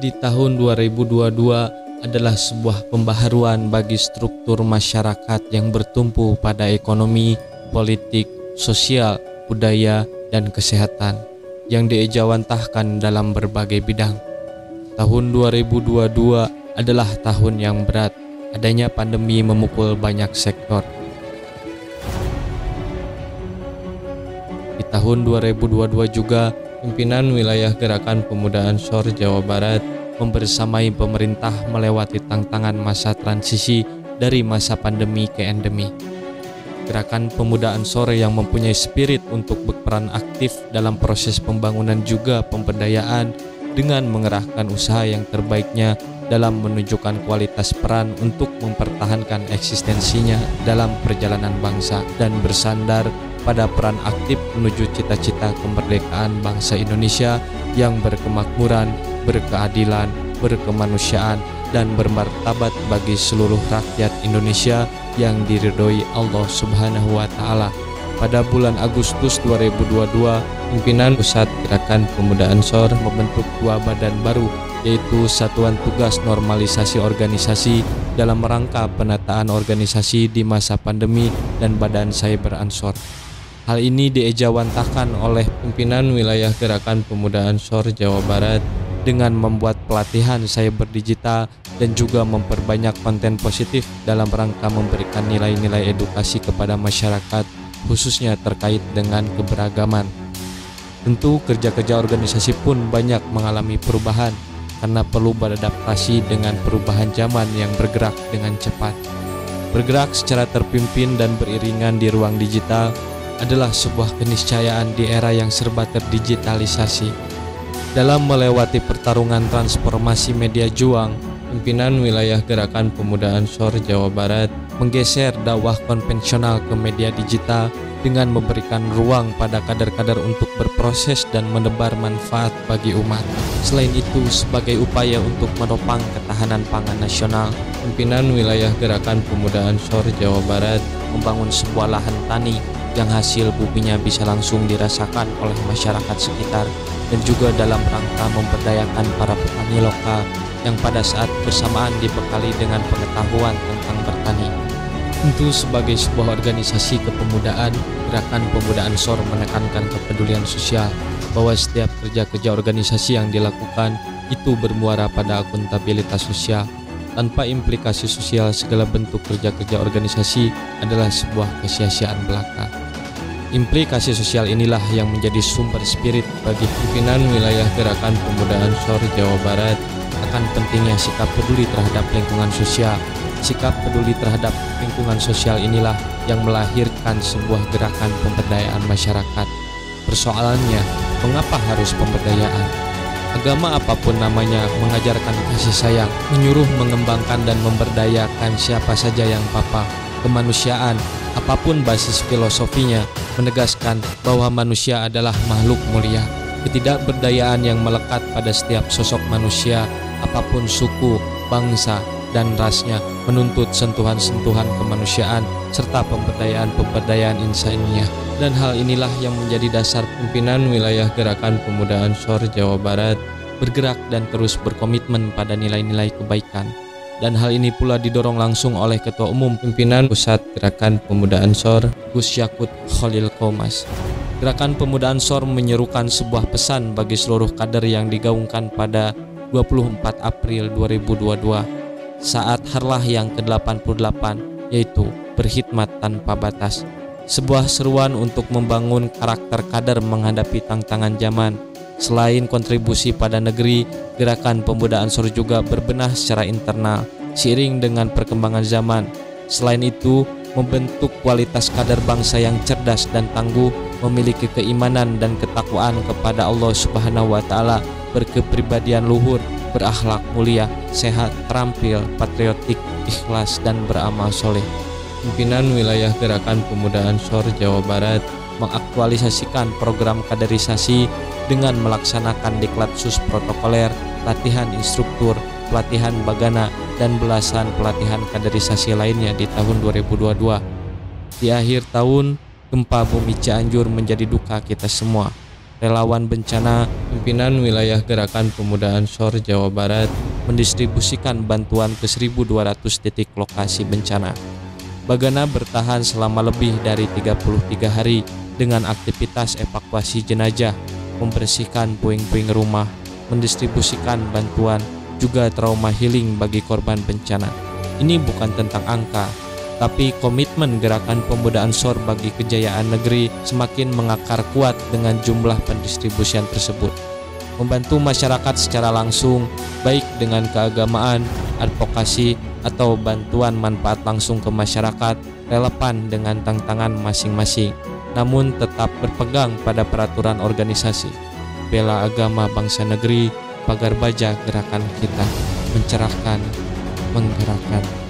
di tahun 2022 adalah sebuah pembaharuan bagi struktur masyarakat yang bertumpu pada ekonomi, politik, sosial, budaya, dan kesehatan yang diejawantahkan dalam berbagai bidang. Tahun 2022 adalah tahun yang berat, adanya pandemi memukul banyak sektor. Di tahun 2022 juga, pimpinan wilayah Gerakan Pemuda Ansor Jawa Barat membersamai pemerintah melewati tantangan masa transisi dari masa pandemi ke endemi. Gerakan Pemuda Ansor yang mempunyai spirit untuk berperan aktif dalam proses pembangunan juga pemberdayaan dengan mengerahkan usaha yang terbaiknya dalam menunjukkan kualitas peran untuk mempertahankan eksistensinya dalam perjalanan bangsa dan bersandar pada peran aktif menuju cita-cita kemerdekaan bangsa Indonesia yang berkemakmuran, berkeadilan, berkemanusiaan, dan bermartabat bagi seluruh rakyat Indonesia yang diridhoi Allah Subhanahu wa Ta'ala. Pada bulan Agustus 2022, pimpinan Pusat Gerakan Pemuda Ansor membentuk dua badan baru, yaitu Satuan Tugas Normalisasi Organisasi dalam rangka penataan organisasi di masa pandemi dan Badan Cyber Ansor. Hal ini diejawantahkan oleh pimpinan wilayah Gerakan Pemuda Ansor Jawa Barat dengan membuat pelatihan cyber digital dan juga memperbanyak konten positif dalam rangka memberikan nilai-nilai edukasi kepada masyarakat, khususnya terkait dengan keberagaman. Tentu kerja-kerja organisasi pun banyak mengalami perubahan karena perlu beradaptasi dengan perubahan zaman yang bergerak dengan cepat. Bergerak secara terpimpin dan beriringan di ruang digital adalah sebuah keniscayaan di era yang serba terdigitalisasi. Dalam melewati pertarungan transformasi media juang, pimpinan wilayah Gerakan Pemuda Ansor Jawa Barat menggeser dakwah konvensional ke media digital dengan memberikan ruang pada kader-kader untuk berproses dan menebar manfaat bagi umat. Selain itu, sebagai upaya untuk menopang ketahanan pangan nasional, pimpinan wilayah Gerakan Pemuda Ansor Jawa Barat membangun sebuah lahan tani yang hasil buminya bisa langsung dirasakan oleh masyarakat sekitar, dan juga dalam rangka memberdayakan para petani lokal yang pada saat bersamaan dibekali dengan pengetahuan tentang bertani. Tentu sebagai sebuah organisasi kepemudaan, Gerakan Pemuda Ansor menekankan kepedulian sosial bahwa setiap kerja-kerja organisasi yang dilakukan itu bermuara pada akuntabilitas sosial. Tanpa implikasi sosial, segala bentuk kerja-kerja organisasi adalah sebuah kesia-siaan belaka. Implikasi sosial inilah yang menjadi sumber spirit bagi pimpinan wilayah Gerakan Pemuda Ansor Jawa Barat akan pentingnya sikap peduli terhadap lingkungan sosial. Sikap peduli terhadap lingkungan sosial inilah yang melahirkan sebuah gerakan pemberdayaan masyarakat. Persoalannya, mengapa harus pemberdayaan? Agama apapun namanya mengajarkan kasih sayang, menyuruh mengembangkan dan memberdayakan siapa saja yang papa. Kemanusiaan, apapun basis filosofinya, menegaskan bahwa manusia adalah makhluk mulia. Ketidakberdayaan yang melekat pada setiap sosok manusia, apapun suku, bangsa, dan rasnya, menuntut sentuhan-sentuhan kemanusiaan serta pemberdayaan insaniah. Dan hal inilah yang menjadi dasar pimpinan wilayah Gerakan Pemuda Ansor Jawa Barat bergerak dan terus berkomitmen pada nilai-nilai kebaikan. Dan hal ini pula didorong langsung oleh Ketua Umum Pimpinan Pusat Gerakan Pemuda Ansor, Gus Yakut Khalil Qomas. Gerakan Pemuda Ansor menyerukan sebuah pesan bagi seluruh kader yang digaungkan pada 24 April 2022 saat harlah yang ke-88, yaitu berkhidmat tanpa batas. Sebuah seruan untuk membangun karakter kader menghadapi tantangan zaman. Selain kontribusi pada negeri, Gerakan Pemuda Ansor juga berbenah secara internal seiring dengan perkembangan zaman. Selain itu, membentuk kualitas kader bangsa yang cerdas dan tangguh, memiliki keimanan dan ketakwaan kepada Allah Subhanahu wa Ta'ala, berkepribadian luhur, berakhlak mulia, sehat, terampil, patriotik, ikhlas, dan beramal soleh. Pimpinan wilayah Gerakan Pemuda Ansor Jawa Barat mengaktualisasikan program kaderisasi dengan melaksanakan diklatsus protokoler, latihan instruktur, pelatihan bagana, dan belasan pelatihan kaderisasi lainnya di tahun 2022. Di akhir tahun, gempa bumi Cianjur menjadi duka kita semua. relawan bencana, pimpinan wilayah Gerakan Pemuda Ansor Jawa Barat mendistribusikan bantuan ke 1.200 titik lokasi bencana. Bagana bertahan selama lebih dari 33 hari dengan aktivitas evakuasi jenazah, membersihkan puing-puing rumah, mendistribusikan bantuan, juga trauma healing bagi korban bencana. Ini bukan tentang angka, tapi komitmen Gerakan Pemuda Ansor bagi kejayaan negeri semakin mengakar kuat dengan jumlah pendistribusian tersebut. Membantu masyarakat secara langsung, baik dengan keagamaan, advokasi, atau bantuan manfaat langsung ke masyarakat, relevan dengan tantangan masing-masing, namun tetap berpegang pada peraturan organisasi. Bela agama bangsa negeri, pagar baja gerakan kita, mencerahkan, menggerakkan.